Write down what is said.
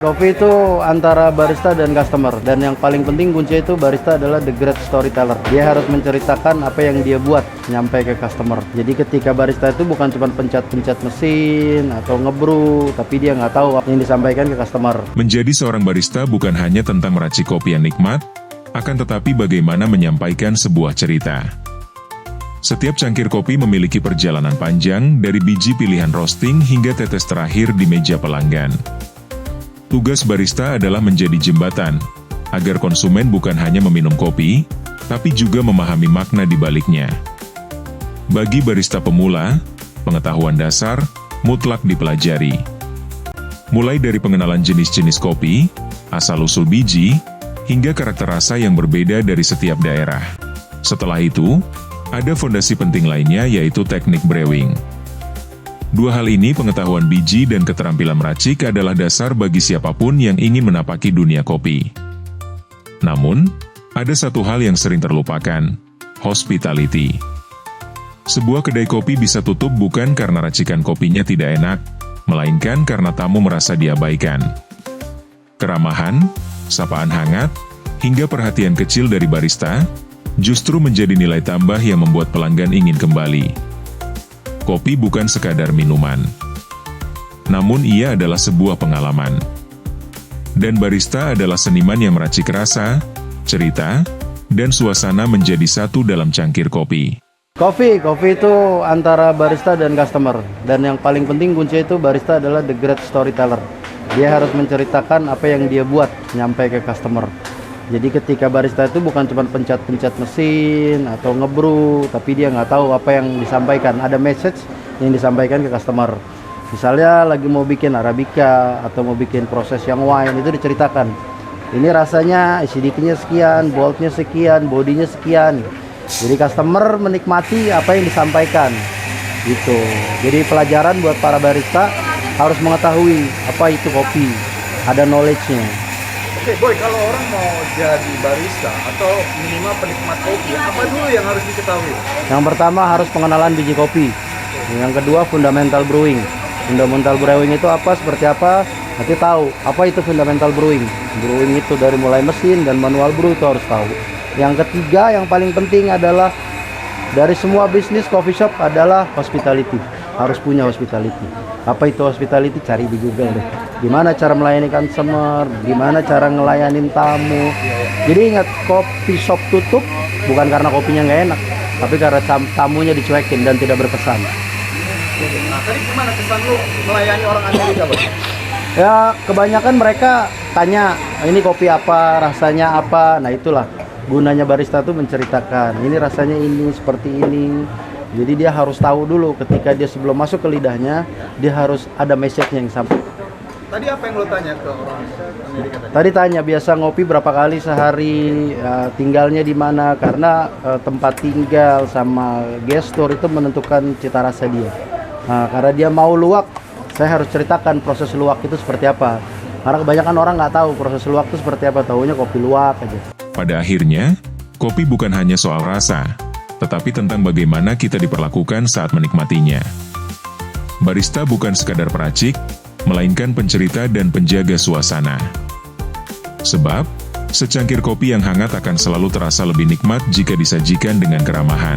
Kopi itu antara barista dan customer, dan yang paling penting kunci itu barista adalah the great storyteller. Dia harus menceritakan apa yang dia buat nyampe ke customer. Jadi ketika barista itu bukan cuma pencet-pencet mesin atau ngebrew, tapi dia nggak tahu apa yang disampaikan ke customer. Menjadi seorang barista bukan hanya tentang meracik kopi yang nikmat, akan tetapi bagaimana menyampaikan sebuah cerita. Setiap cangkir kopi memiliki perjalanan panjang dari biji pilihan roasting hingga tetes terakhir di meja pelanggan. Tugas barista adalah menjadi jembatan, agar konsumen bukan hanya meminum kopi, tapi juga memahami makna di baliknya. Bagi barista pemula, pengetahuan dasar mutlak dipelajari. Mulai dari pengenalan jenis-jenis kopi, asal-usul biji, hingga karakter rasa yang berbeda dari setiap daerah. Setelah itu, ada fondasi penting lainnya yaitu teknik brewing. Dua hal ini, pengetahuan biji dan keterampilan meracik, adalah dasar bagi siapapun yang ingin menapaki dunia kopi. Namun, ada satu hal yang sering terlupakan: hospitality. Sebuah kedai kopi bisa tutup bukan karena racikan kopinya tidak enak, melainkan karena tamu merasa diabaikan. Keramahan, sapaan hangat, hingga perhatian kecil dari barista, justru menjadi nilai tambah yang membuat pelanggan ingin kembali. Kopi bukan sekadar minuman, namun ia adalah sebuah pengalaman. Dan barista adalah seniman yang meracik rasa, cerita, dan suasana menjadi satu dalam cangkir kopi. Kopi itu antara barista dan customer, dan yang paling penting kunci itu barista adalah the great storyteller. Dia harus menceritakan apa yang dia buat nyampe ke customer. Jadi ketika barista itu bukan cuma pencet-pencet mesin atau ngebrew, tapi dia nggak tahu apa yang disampaikan. Ada message yang disampaikan ke customer. Misalnya lagi mau bikin Arabica atau mau bikin proses yang wine, itu diceritakan. Ini rasanya acidity-nya sekian, bold-nya sekian, bodinya sekian. Jadi customer menikmati apa yang disampaikan. Gitu. Jadi pelajaran buat para barista harus mengetahui apa itu kopi. Ada knowledge-nya. Oke, Boy, kalau orang mau jadi barista atau minimal penikmat kopi, apa dulu yang harus diketahui? Yang pertama harus pengenalan biji kopi. Yang kedua fundamental brewing. Fundamental brewing itu apa, seperti apa, nanti tahu. Apa itu fundamental brewing? Brewing itu dari mulai mesin dan manual brew itu harus tahu. Yang ketiga, yang paling penting adalah dari semua bisnis coffee shop adalah hospitality. Harus punya hospitality. Apa itu hospitality? Cari di Google deh. Gimana cara melayani customer, gimana cara ngelayanin tamu. Jadi ingat, kopi shop tutup bukan karena kopinya nggak enak, tapi karena tamunya dicuekin dan tidak berkesan. Nah, tadi gimana kesan lu melayani orang Amerika, Boy? Ya, kebanyakan mereka tanya, ini kopi apa, rasanya apa. Nah itulah gunanya barista tuh menceritakan, ini rasanya ini, seperti ini. Jadi dia harus tahu dulu ketika dia sebelum masuk ke lidahnya, dia harus ada message-nya yang sampai. Tadi apa yang lo tanya ke orang Amerika tadi? Tadi tanya biasa ngopi berapa kali sehari, tinggalnya di mana, karena tempat tinggal sama gestur itu menentukan cita rasa dia. Nah, karena dia mau luwak, saya harus ceritakan proses luwak itu seperti apa. Karena kebanyakan orang nggak tahu proses luwak itu seperti apa, taunya kopi luwak aja. Pada akhirnya, kopi bukan hanya soal rasa, tetapi tentang bagaimana kita diperlakukan saat menikmatinya. Barista bukan sekadar peracik, melainkan pencerita dan penjaga suasana. Sebab, secangkir kopi yang hangat akan selalu terasa lebih nikmat jika disajikan dengan keramahan.